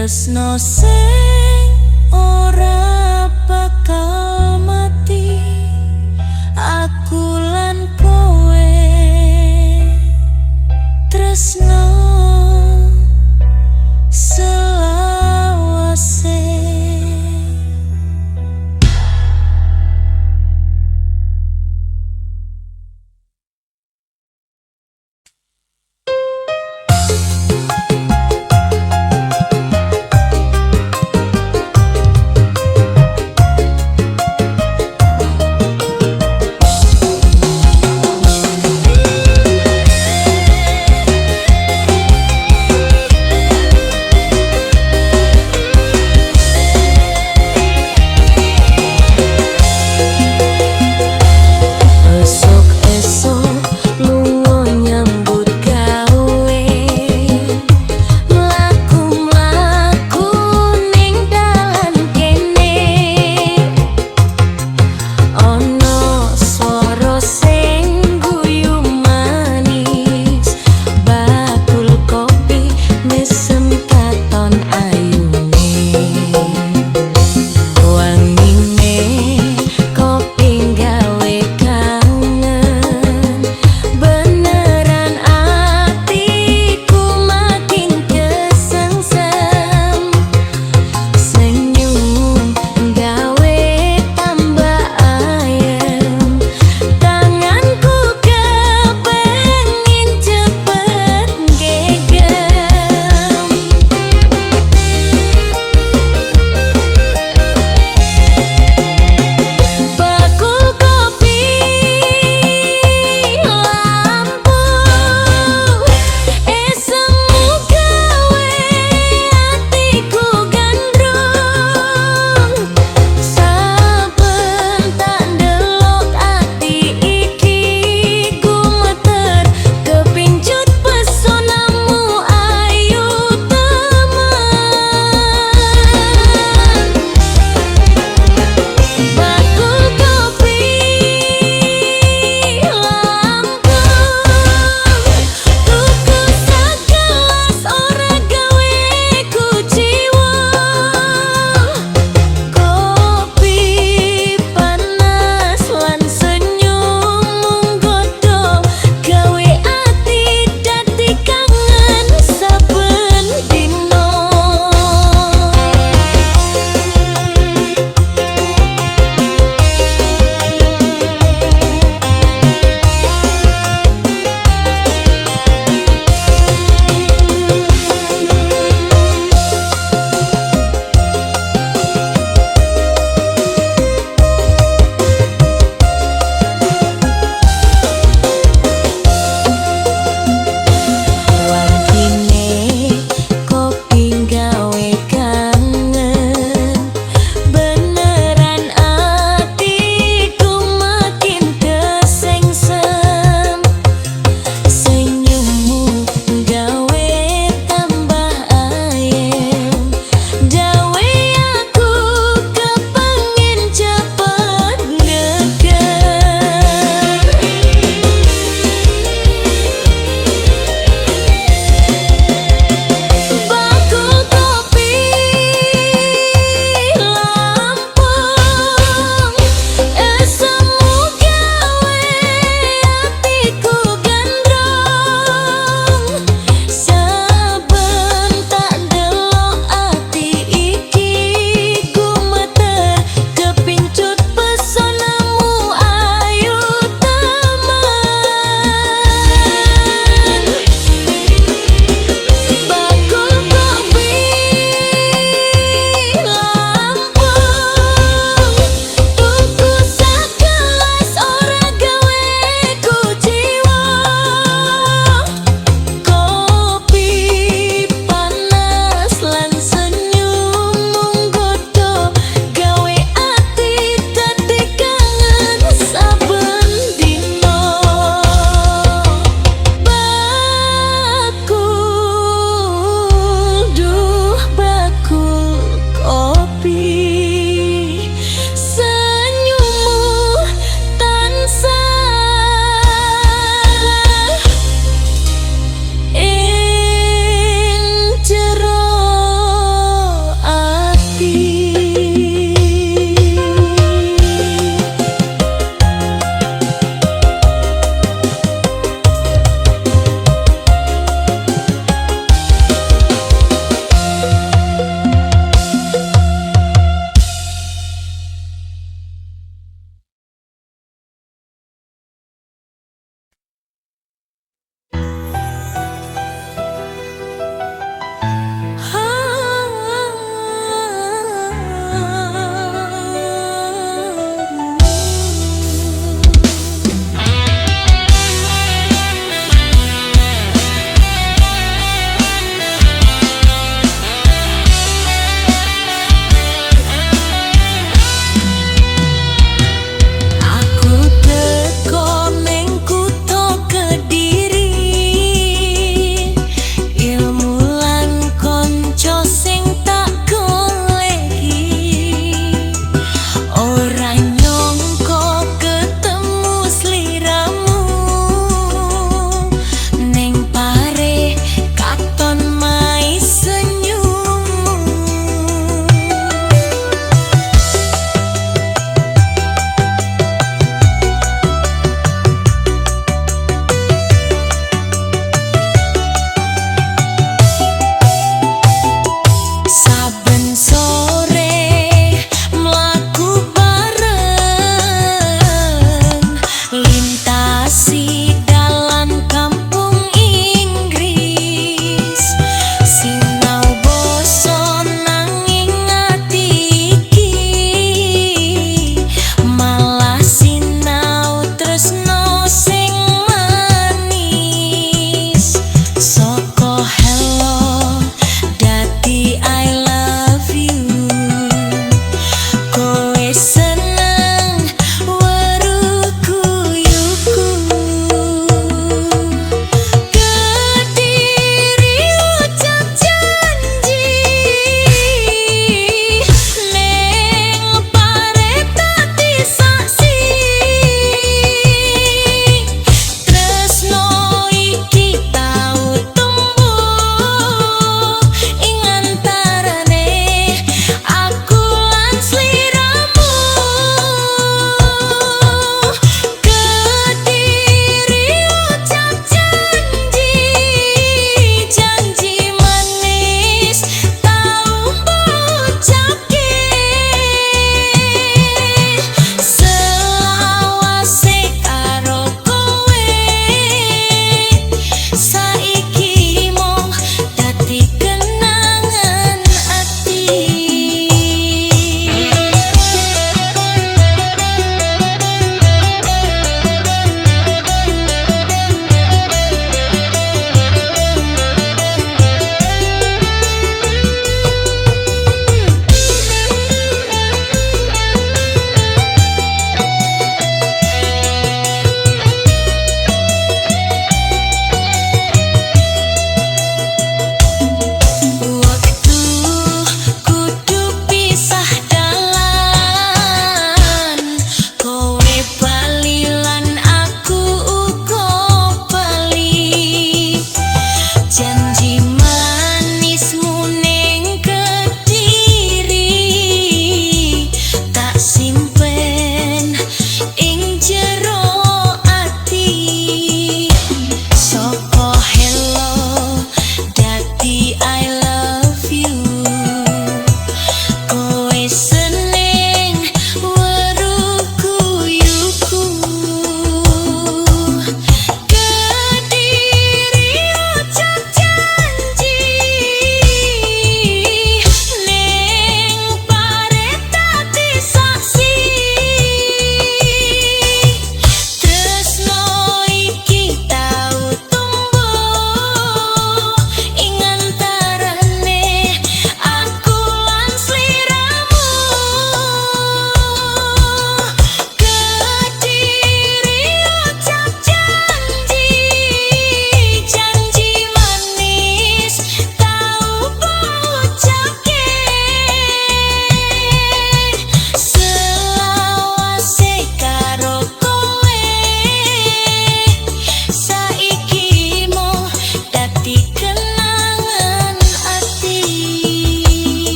Tresno sing ora bakal mati, aku lan kowe tresno selawase.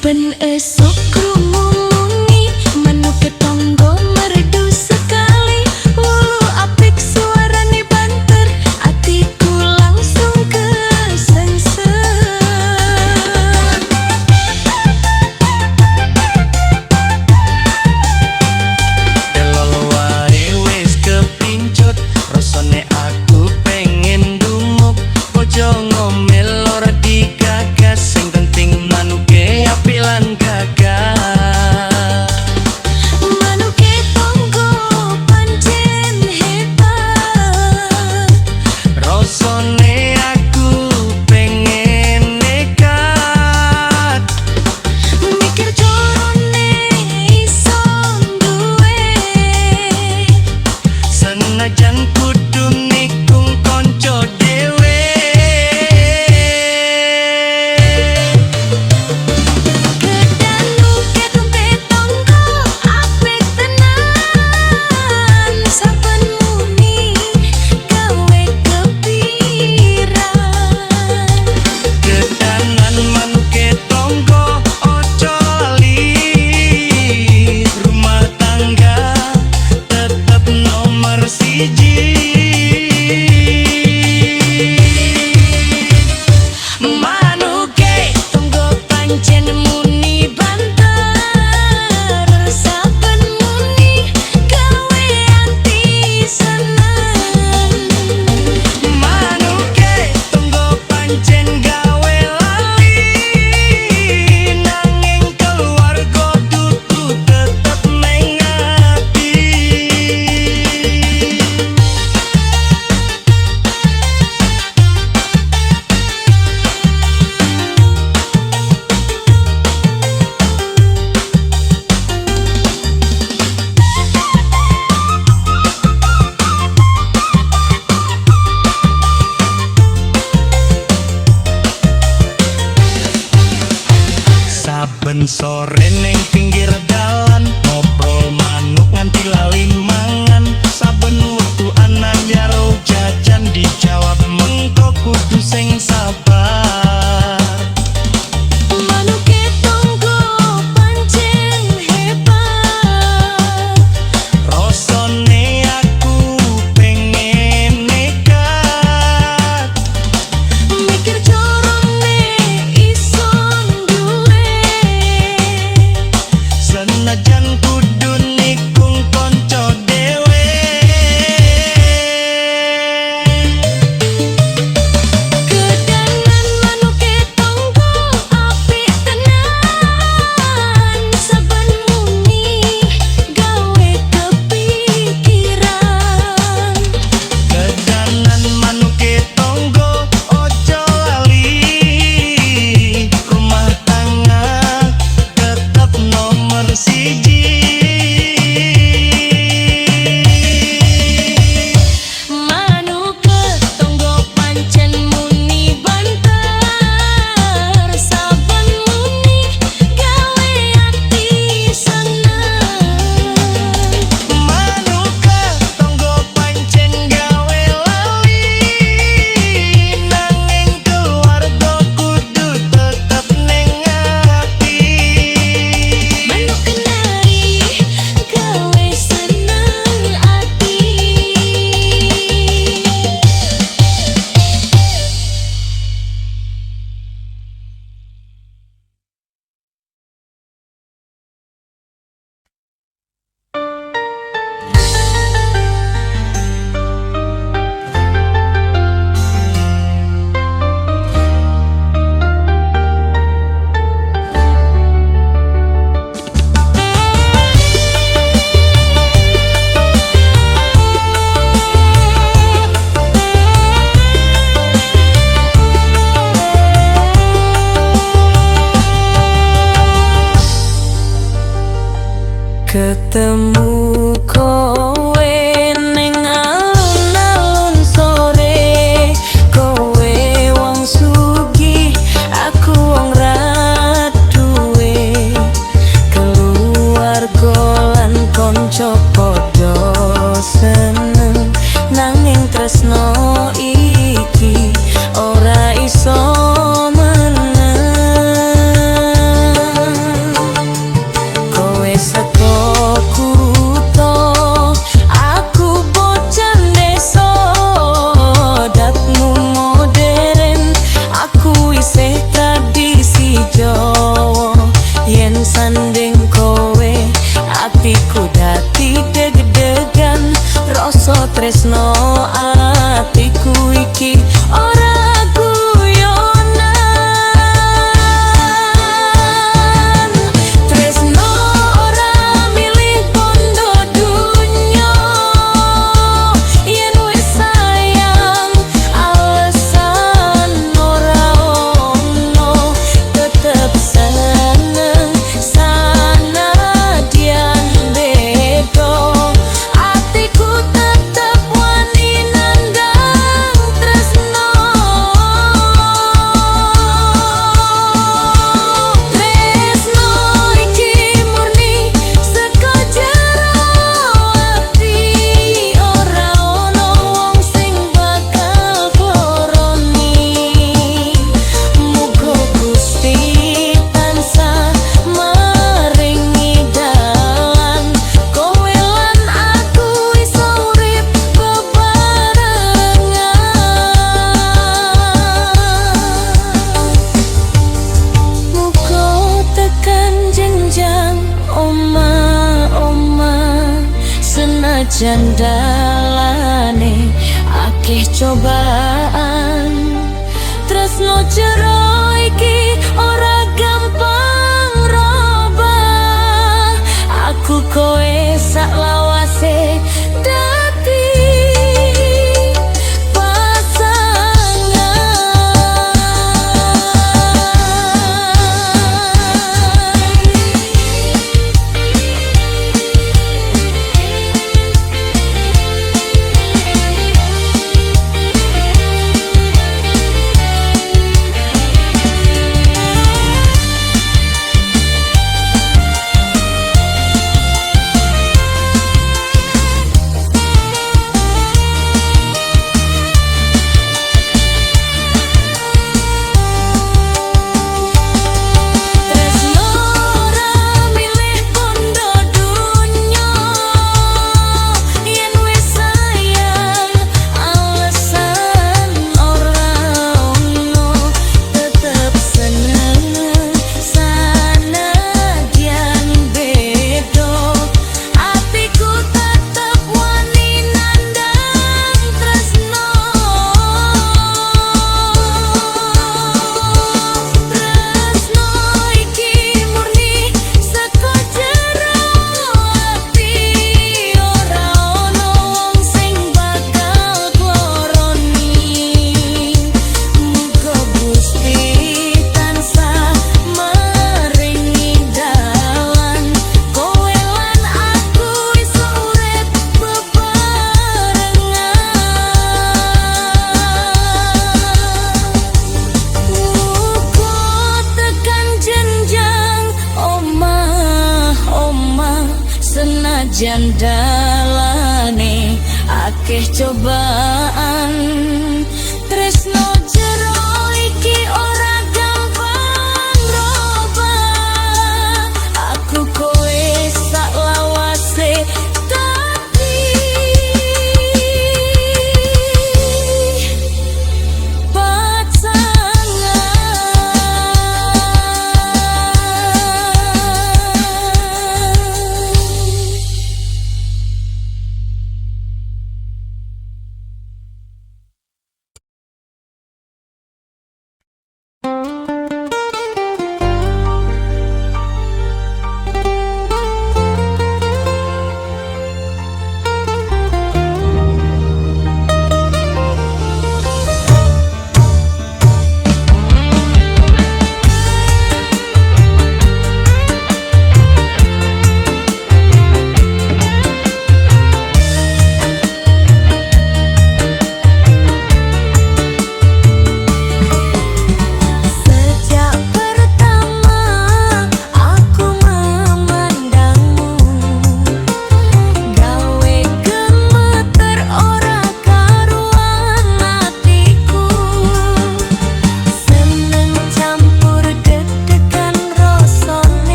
Saben esok krungu muni manuk ketonggo merdu sekali. Wulu apik suarane banter, atiku langsung kesengser. Delol wae wis kepincut, rasane aku pengen dumuk. Bojo ngomel ora digagas, sing penting manuke apik lan gagah. Manuke tonggo pancen hebat, Rasane aku pengen nekat, mikir corone iso duwe. senajan kudu nikung konco dhewe. Kedanu kedumpe tonggo apik tenan, saben muni gawe kepikiran. Kedanan manuke tonggo ojo lali, rumah tangga tetep nomor siji. Manuke tonggo pancen muni banter, saben muni gawe ati seneng. Manuke tonggo pancen gawe lali, nanging keluarga dudu tetep neng ati. Saben sore ning pinggir dalan ngobrol manuk nganti lali mangan. Saben wektu ana jaro jajan dijawab mengko kudu sing sabar. Manuke tonggo pancen hebat, Rasane aku pengen nekat, mikir corone iso duwe. senajan kudu nikung konco dhewe. Kedanan manuke tonggo apik tenan, saben muni gawe kepikiran. Kedanan manuke tonggo ojo lali, rumah tangga tetep nomor siji. Manuke tonggo pancen muni banter, saben muni gawe ati seneng. Manuke tonggo pancen gawe lali, nanging keluarga kudu tetep neng ati. Manuk kenari gawe seneng ati. Ketemu kowe ning alun-alun sore, kowe wong sugih, aku wong ra duwe. Keluarga lan kanca padha seneng, nanging tresno iki ora iso meneng. Senajan dalane akeh cobaan, tresno jero iki ora gampang robah. Aku kowe sak lawase dadi senajan dalane akeh cobaan, tresno jero iki ora gampang robah. Aku kowe sak lawase dadi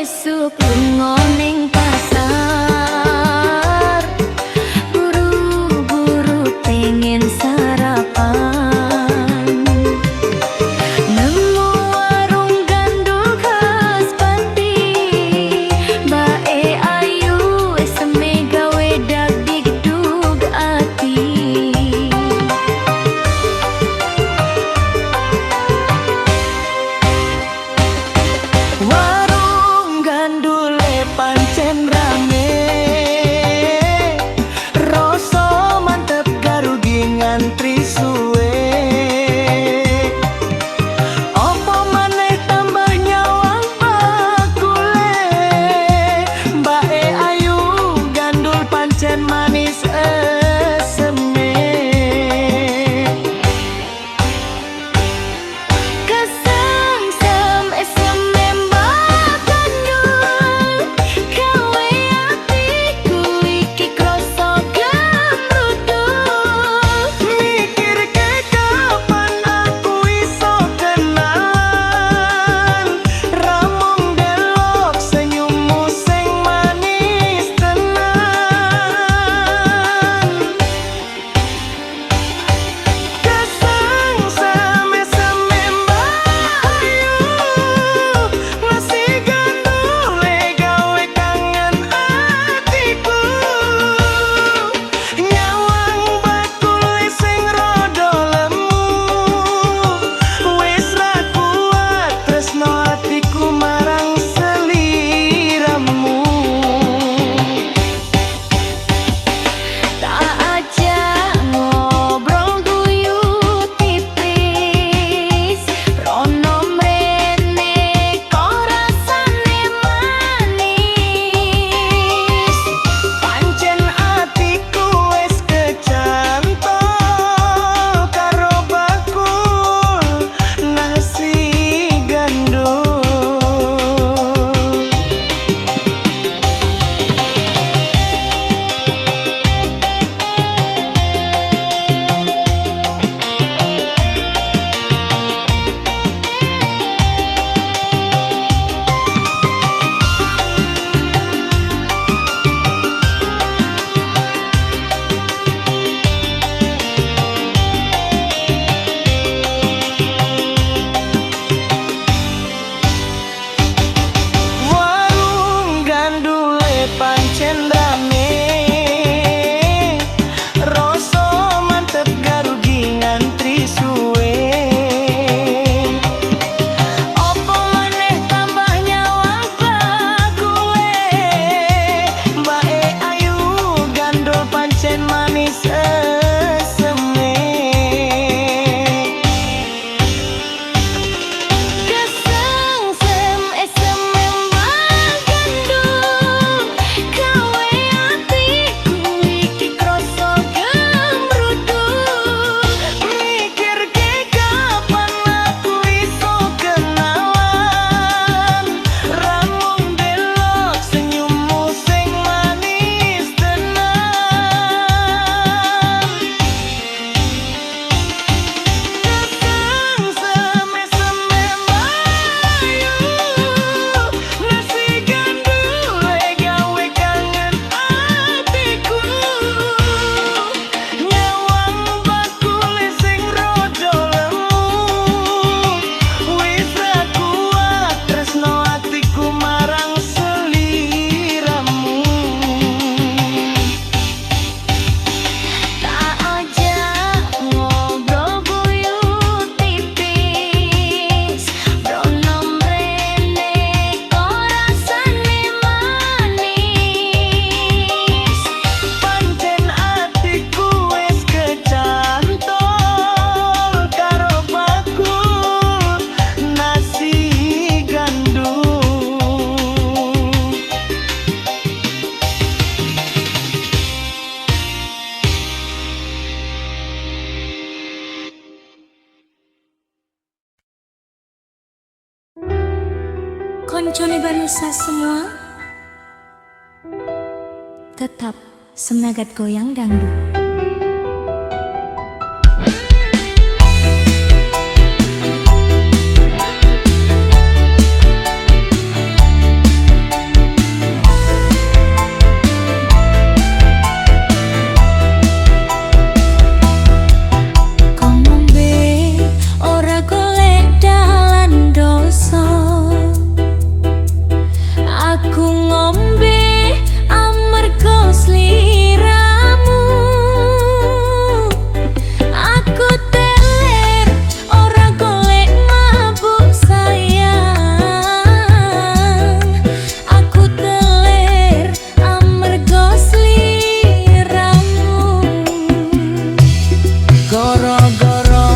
esuk lunga ning pasar, buru-buru pengen sarapan. Nemu warung gandul khas Pati, bae ayu eseme gawe dagdugdug ati. Warung gandule pancen rame, rasa mantep garugi ngantri suwe. Apa maneh tambah nyawang bakule, bae ayu gandul pancen manis eseme. Kesengsem eseme mbak gandul, gawe atiku iki krasa gemrudul. Mikir ke kapan aku iso kenalan, ramong delok senyummu sing manis tenan. Kesengsem eseme mbayu, nasi gandule gawe kangen atiku. Nyawang bakule sing rada lemu, wis ra kuat tresno atiku marang seliramu. Tak ajak ngobrol guyu tipis, rono mrene kok rasane manis. Pancen atiku wis kecantol karo bakul nasi gandul. Warung gandule pancen rame, rasa mantep garugi ngantri suwe. Apa maneh tambah nyawang bakule, bae ayu gandul pancen manis eseme. Kesengsem eseme mbak gandul, gawe atiku iki krasa gemrudul. Mikir ke kapan aku iso kenalan, ramong delok senyummu sing manis tenan. Kesengsem eseme mbayu, nasi gandule gawe kangen atiku. Nyawang bakule sing rada lemu, wis ra kuat tresno atiku marang seliramu. Tak ajak ngobrol guyu tipis, rono mrene kok rasane manis. Pancen atiku wis kecantol karo bakul nasi gandul. Koncone Banusa semua, tetap semangat goyang dangdut. Aku ngombe amarga sliramu. Aku teler ora golek mabuk sayang. Aku teler amarga sliramu. Gara-gara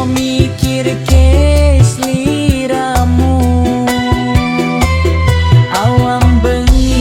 mikirke sliramu, awang bengi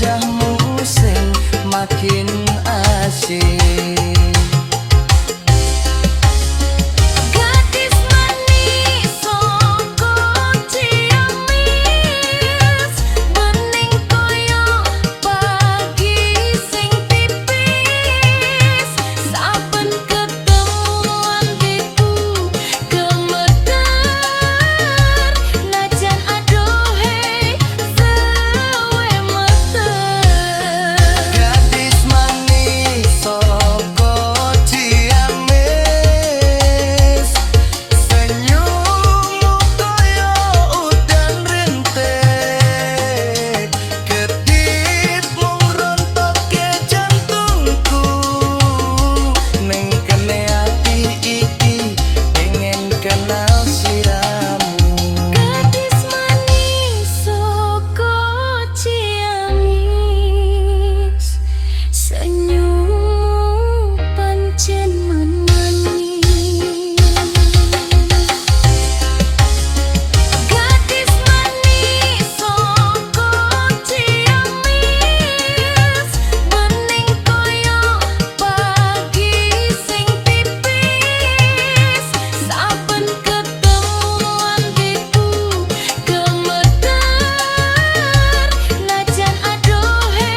wajahmu sing makin asik. Gadis manis soko Ciamis, bening koyo pagi sing tipis. Saben ketemuan tipu gemeter, najan adohe sewe meter. Gadis manis soko Ciamis, senyummu koyo udan rintik, kedipmu rontokke jantungku. Ning kene ati iki pengen kenal sliramu. Gadis manis soko Ciamis, senyum pancen manis. Gadis manis soko Ciamis, bening koyo pagi sing tipis. Saben ketemuan tipu gemeter, najan adohe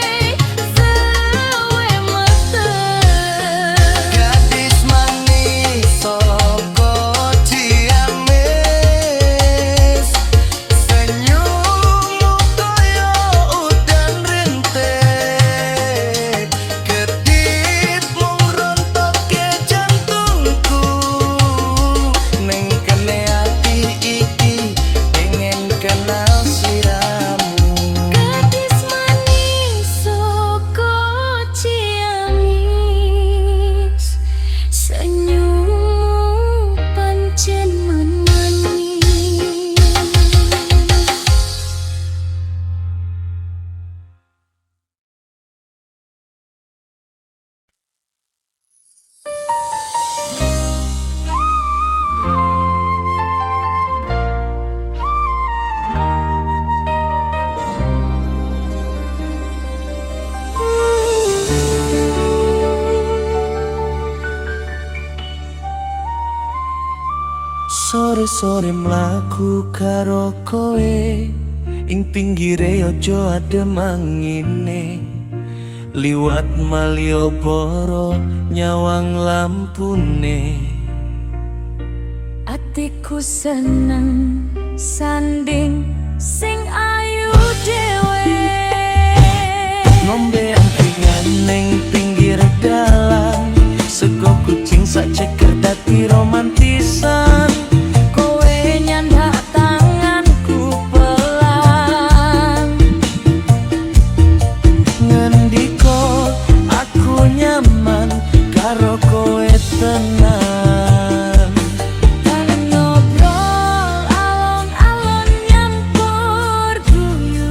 sewe meter. Gadis manis soko Ciamis, senyummu koyo udan rintik, kedipmu rontokke jantungku. Ning kene ati iki pengen kenal sliramu. Gadis manis soko Ciamis, senyum pancen manis. Sore-sore mlaku karo kowe ing pinggire ojo adem angine, liwat Malioboro nyawang lampune. Atiku seneng sanding sing ayu dhewe. Ngombe angkringan ning pinggir dalan, sego kucing sak ceker dadi romantisan. Kowe nyandak tanganku pelan, Ngendiko aku nyaman karo kowe tenan. tangan ngobrol alon-alon nyampur guyu.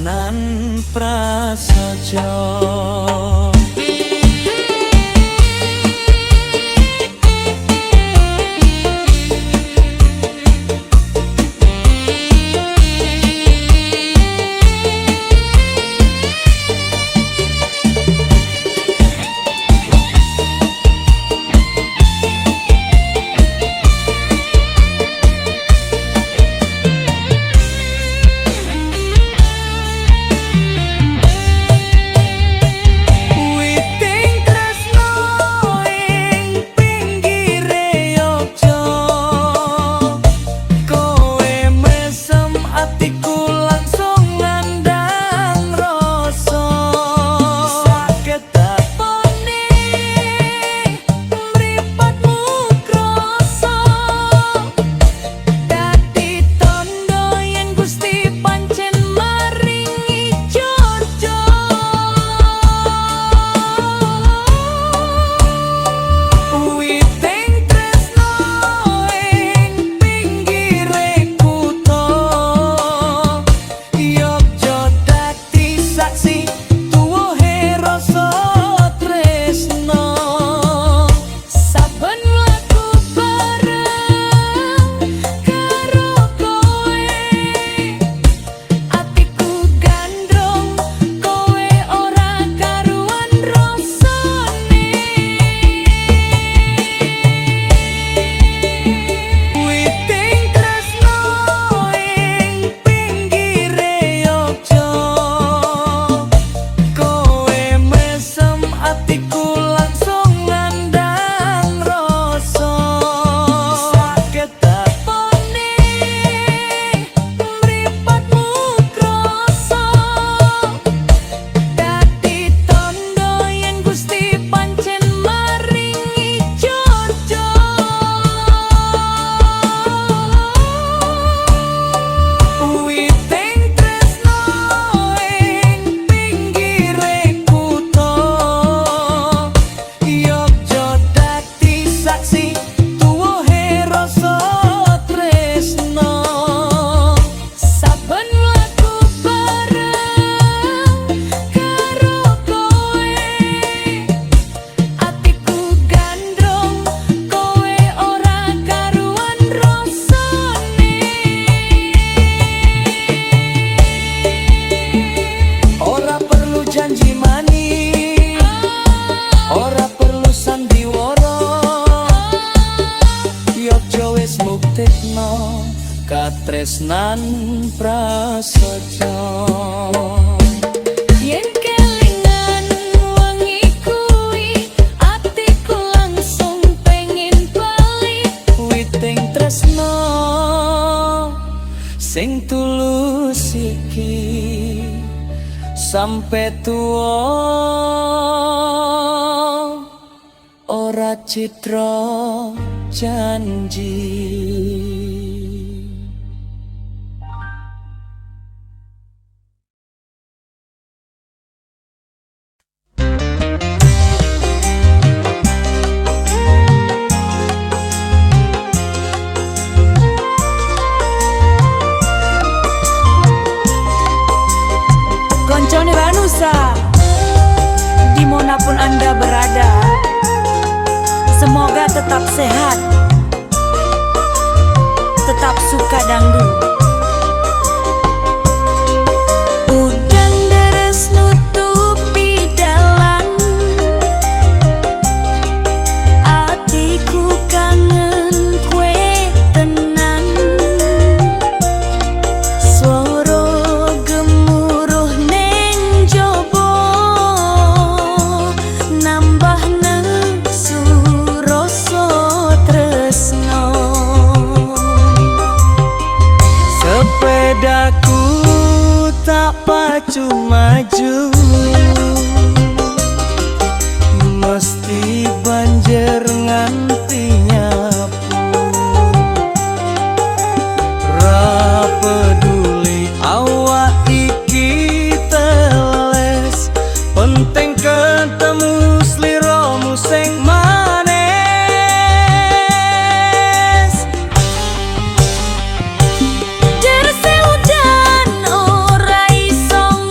Tresnan prasaja. Katresnan prasaja. Yen kelingan wangi kuwi atiku langsung pengin bali. Witing tresno sing tulus iki sampe tuwa ora citra janji. Koncone Wanusa, dimanapun Anda berada, semoga tetap sehat, tetap suka dangdut. Udan deres nutupi dalan, atiku kangen kue tenan. Swara gemuruh ning jaba, nambah nesu rasa tresno. Sepedaku tak pacu maju, mesti banjir nganti nyapu. Ra peduli awak iki teles, penting ketemu sliramu sing manis. Derse udan ora iso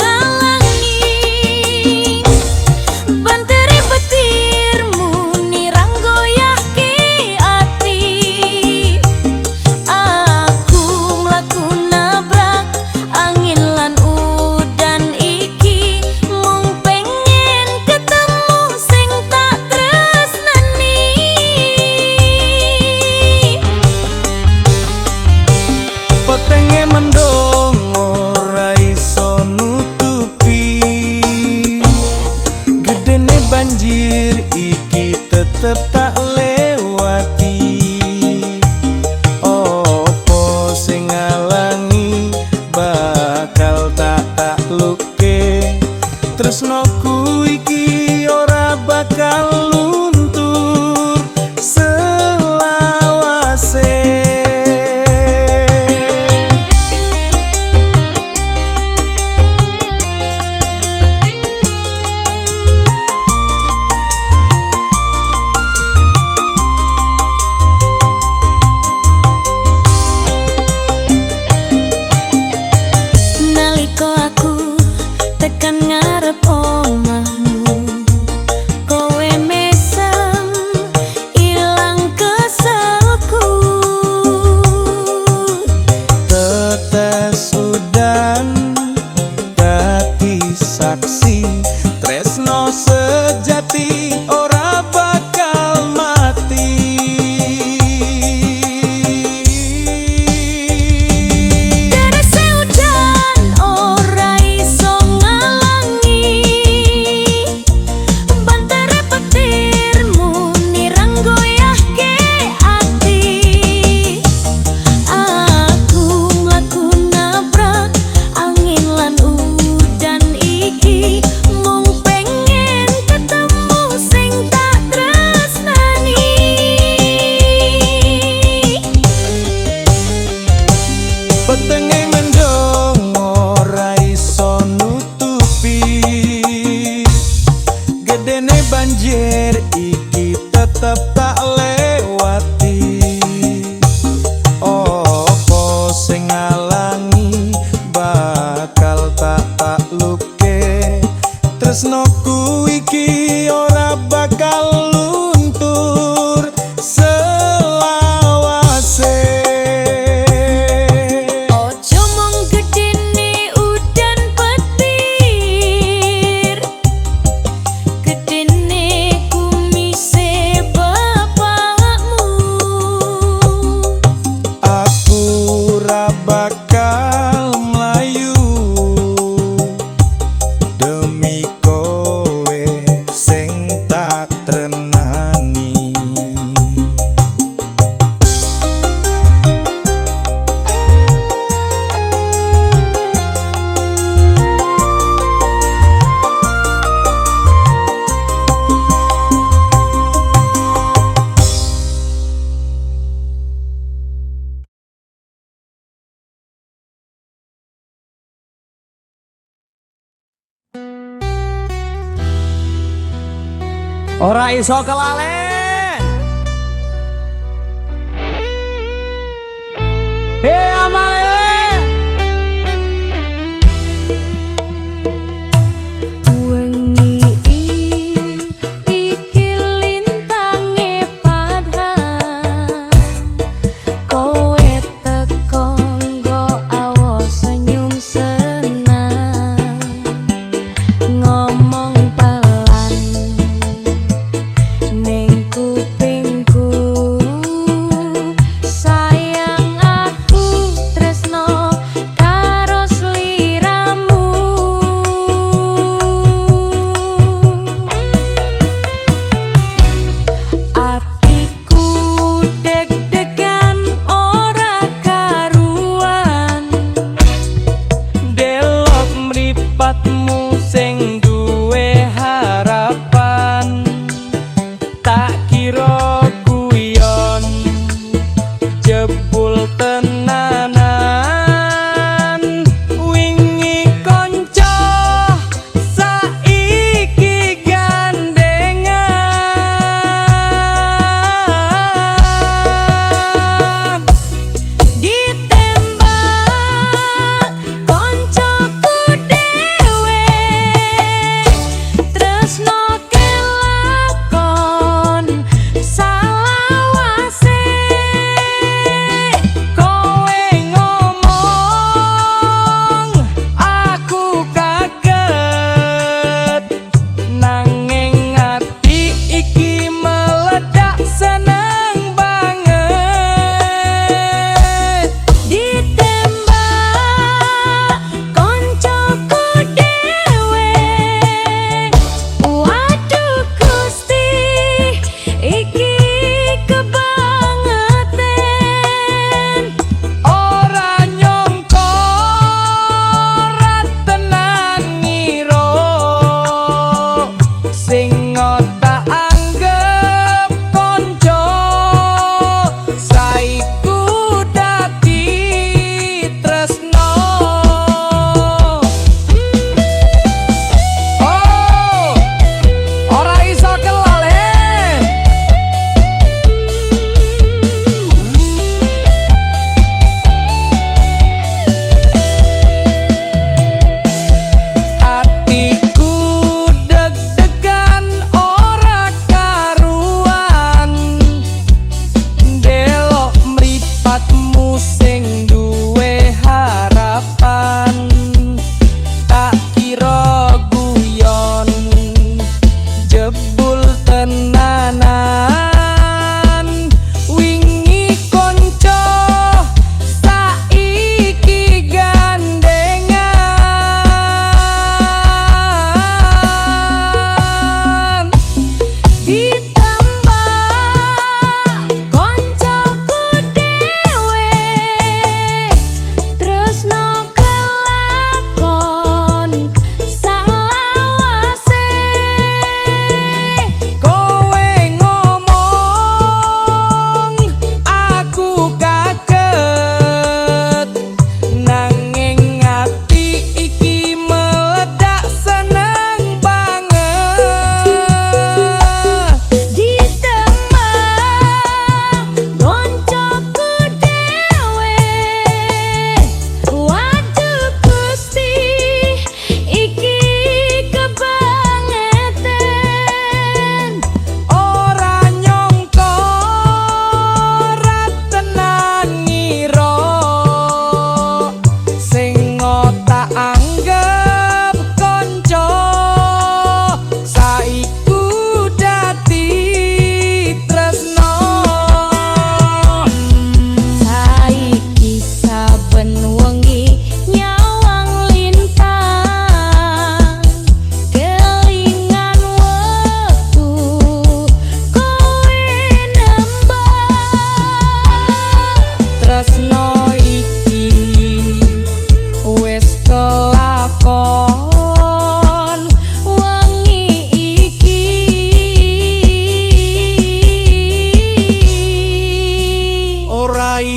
tresnoku iki ora bakal luntur selawase. Naliko aku tekan ngarep omahmu, kowe mesem ilang keselku. Tetes udan dadi saksi, tresno sejati ora bakal mati. Derese udan ora iso ngalangi, bantere petirmu nirang goyahke ati. Aku mlaku nabrak angin lan udan iki, mung pengen ketemu sing tak tresnani. Petenge mendung ora iso nutupi, gedene banjir iki tetep tak lewati. Opo sing ngalangi bakal tak takluke, tresnoku iki ora bakal luntur selawase. Ojo mung gedene udan petir, gedene kumise bapakmu. Aku ora bakal mlayu demi kowe sing tak trenani. Ora iso kelalen. Amale. Wengi iki lintange padhang, kowe teko nggo awas senyum senang, ngomong pelan ning kupingku, sayang aku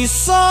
iso